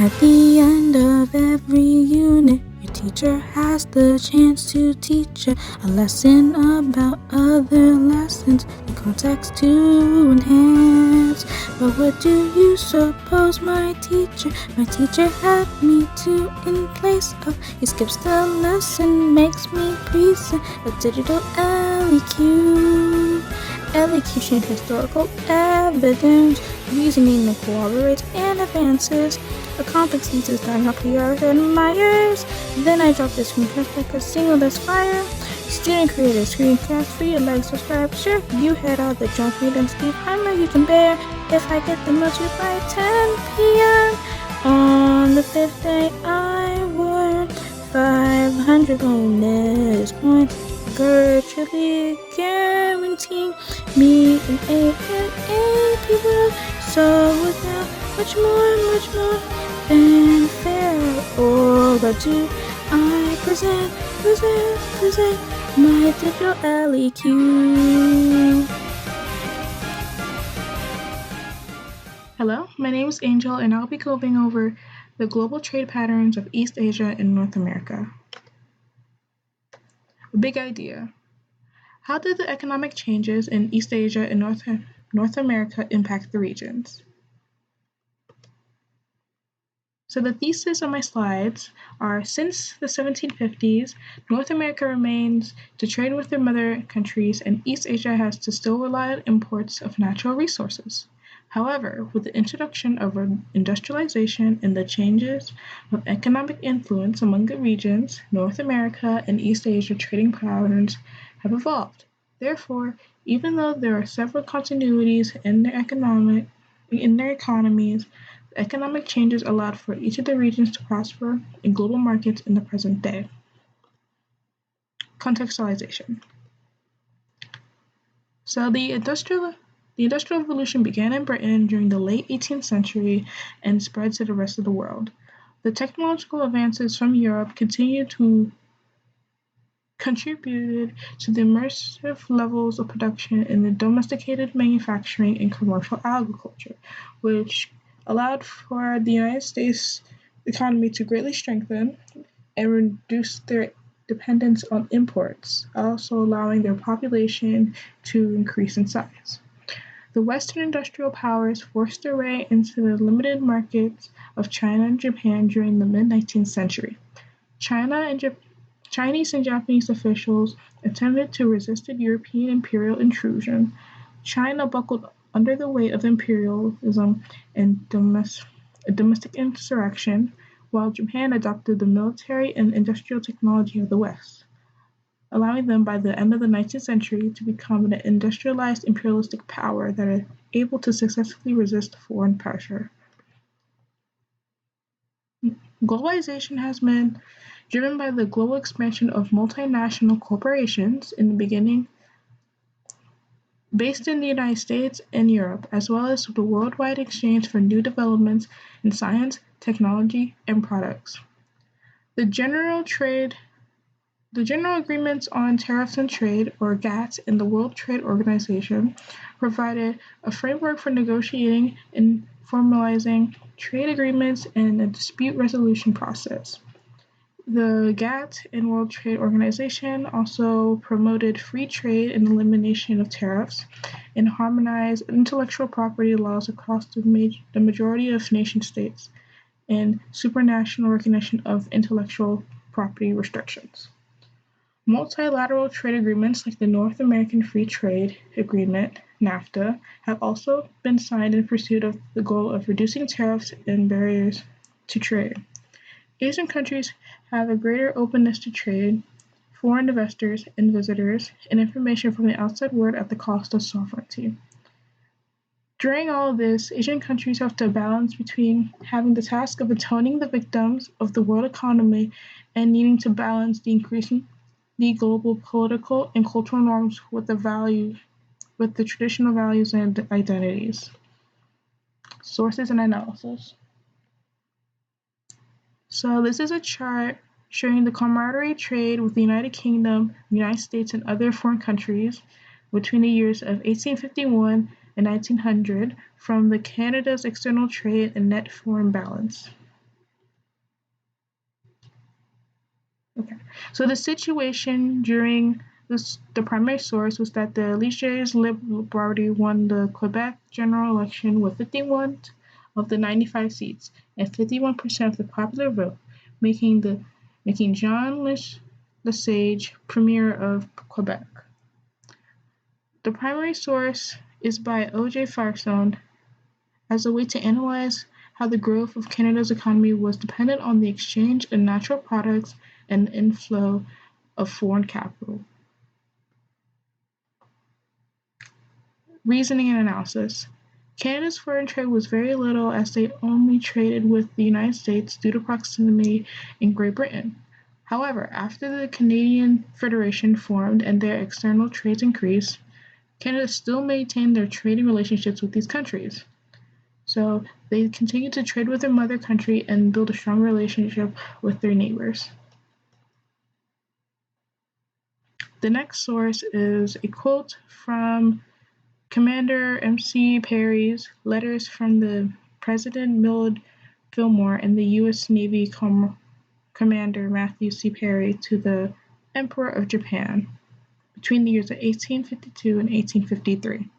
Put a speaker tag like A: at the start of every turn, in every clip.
A: At the end of every unit, your teacher has the chance to teach you a lesson about other lessons in context to enhance. But what do you suppose my teacher had me to in place of? He skips the lesson, makes me present a digital LEQ. Elocution, historical evidence, reasoning that corroborates and advances. A complex thesis starting off the earth and Myers. Then I drop the screencast like a single that's fire. Student creator screencast free, like, subscribe, sure. You head out the junk read and Steve Heimer you can bear. If I get the most by 10 p.m. On the 5th day I won 500 bonus points, virtually guaranteeing me an A and AP world. So without much more fanfare, or but do I present my digital LEQ.
B: Hello, my name is Angel, and I'll be going over the global trade patterns of East Asia and North America. A big idea. How did the economic changes in East Asia and North America impact the regions? So the thesis on my slides are, since the 1750s, North America remains to trade with their mother countries, and East Asia has to still rely on imports of natural resources. However, with the introduction of industrialization and the changes of economic influence among the regions, North America and East Asia trading patterns have evolved. Therefore, even though there are several continuities in their economies, the economic changes allowed for each of the regions to prosper in global markets in the present day. Contextualization. So the Industrial Revolution began in Britain during the late 18th century and spread to the rest of the world. The technological advances from Europe contributed to the immersive levels of production in the domesticated manufacturing and commercial agriculture, which allowed for the United States economy to greatly strengthen and reduce their dependence on imports, also allowing their population to increase in size. The Western industrial powers forced their way into the limited markets of China and Japan during the mid-19th century. Chinese and Japanese officials attempted to resist European imperial intrusion. China buckled under the weight of imperialism and domestic insurrection, while Japan adopted the military and industrial technology of the West, allowing them by the end of the 19th century to become an industrialized imperialistic power that is able to successfully resist foreign pressure. Globalization has been driven by the global expansion of multinational corporations in the beginning based in the United States and Europe, as well as the worldwide exchange for new developments in science, technology, and products. The General Agreements on Tariffs and Trade, or GATT, in the World Trade Organization provided a framework for negotiating and formalizing trade agreements and a dispute resolution process. The GATT and World Trade Organization also promoted free trade and elimination of tariffs, and harmonized intellectual property laws across the majority of nation-states, and supranational recognition of intellectual property restrictions. Multilateral trade agreements like the North American Free Trade Agreement, NAFTA, have also been signed in pursuit of the goal of reducing tariffs and barriers to trade. Asian countries have a greater openness to trade, foreign investors and visitors, and information from the outside world at the cost of sovereignty. During all of this, Asian countries have to balance between having the task of atoning the victims of the world economy and needing to balance the increasingly global political and cultural norms with the traditional values and identities. Sources and analysis. So this is a chart showing the camaraderie trade with the United Kingdom, the United States, and other foreign countries between the years of 1851 and 1900 from the Canada's external trade and net foreign balance. Okay. So the situation during the primary source was that the Léger Liberal Party won the Quebec general election with 51 of the 95 seats and 51% of the popular vote, making the making Jean Lesage premier of Quebec. The primary source is by O.J. Firestone as a way to analyze how the growth of Canada's economy was dependent on the exchange of natural products and the inflow of foreign capital. Reasoning and analysis. Canada's foreign trade was very little as they only traded with the United States due to proximity in Great Britain. However, after the Canadian Federation formed and their external trades increased, Canada still maintained their trading relationships with these countries. So they continued to trade with their mother country and build a strong relationship with their neighbors. The next source is a quote from Commander M.C. Perry's letters from the President Millard Fillmore and the U.S. Navy Commander Matthew C. Perry to the Emperor of Japan between the years of 1852 and 1853.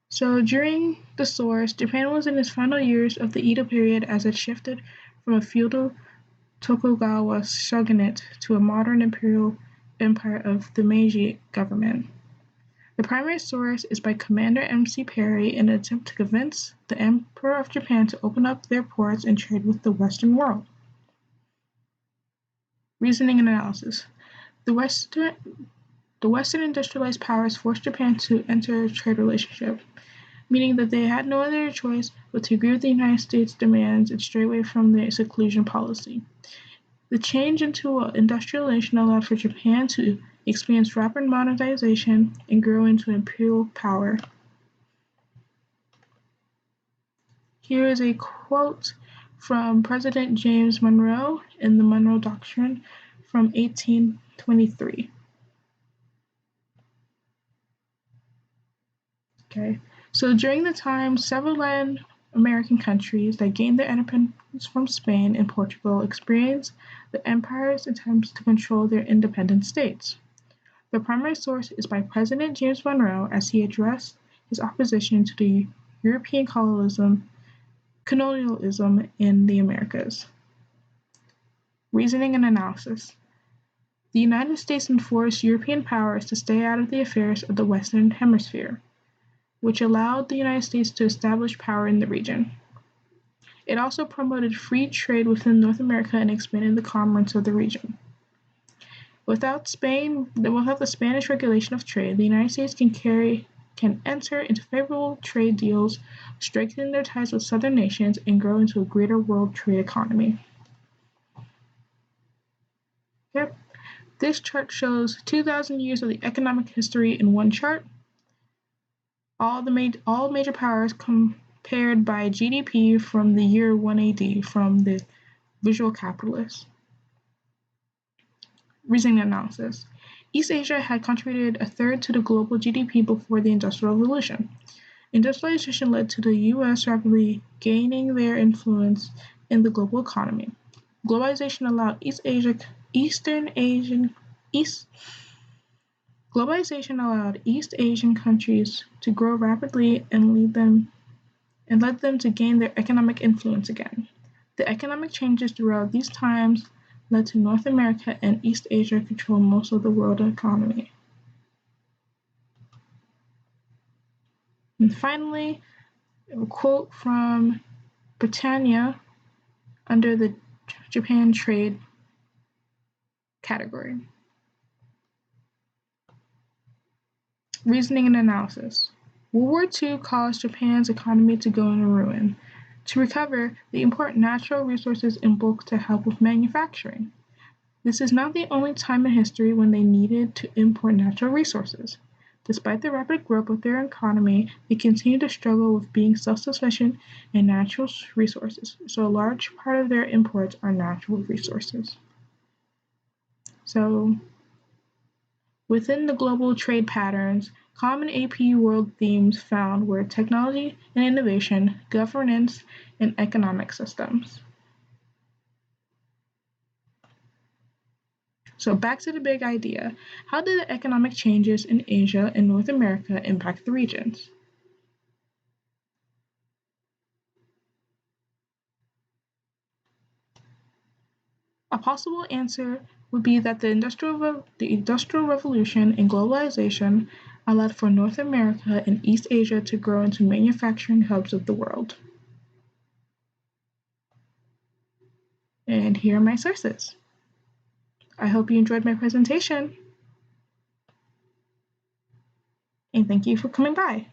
B: So during the source, Japan was in its final years of the Edo period as it shifted from a feudal Tokugawa shogunate to a modern imperial empire of the Meiji government. The primary source is by Commander M.C. Perry in an attempt to convince the Emperor of Japan to open up their ports and trade with the Western world. Reasoning and analysis. The Western industrialized powers forced Japan to enter a trade relationship, meaning that they had no other choice but to agree with the United States' demands and stray away from their seclusion policy. The change into an industrial nation allowed for Japan to experience rapid modernization and grow into an imperial power. Here is a quote from President James Monroe in the Monroe Doctrine from 1823. Okay, so during the time, several Latin American countries that gained their independence from Spain and Portugal experienced the empire's attempts to control their independent states. The primary source is by President James Monroe as he addressed his opposition to the European colonialism in the Americas. Reasoning and analysis. The United States enforced European powers to stay out of the affairs of the Western Hemisphere, which allowed the United States to establish power in the region. It also promoted free trade within North America and expanded the commerce of the region. Without the Spanish regulation of trade, the United States can enter into favorable trade deals, strengthen their ties with southern nations, and grow into a greater world trade economy. Yep. This chart shows 2,000 years of the economic history in one chart. All major powers compared by GDP from the year 1 AD from the visual capitalist. Reasoning analysis. East Asia had contributed a third to the global GDP before the Industrial Revolution. Industrialization led to the U.S. rapidly gaining their influence in the global economy. Globalization allowed East Asian countries to grow rapidly and led them to gain their economic influence again. The economic changes throughout these times led to North America and East Asia control most of the world economy. And finally, a quote from Britannia under the Japan trade category. Reasoning and analysis. World War II caused Japan's economy to go into ruin. To recover, they import natural resources in bulk to help with manufacturing. This is not the only time in history when they needed to import natural resources. Despite the rapid growth of their economy, they continue to struggle with being self-sufficient in natural resources, so a large part of their imports are natural resources. So, within the global trade patterns, Common AP World themes found were technology and innovation, governance, and economic systems. So back to the big idea. How did the economic changes in Asia and North America impact the regions? A possible answer would be that the Industrial Revolution and globalization allowed for North America and East Asia to grow into manufacturing hubs of the world. And here are my sources. I hope you enjoyed my presentation, and thank you for coming by.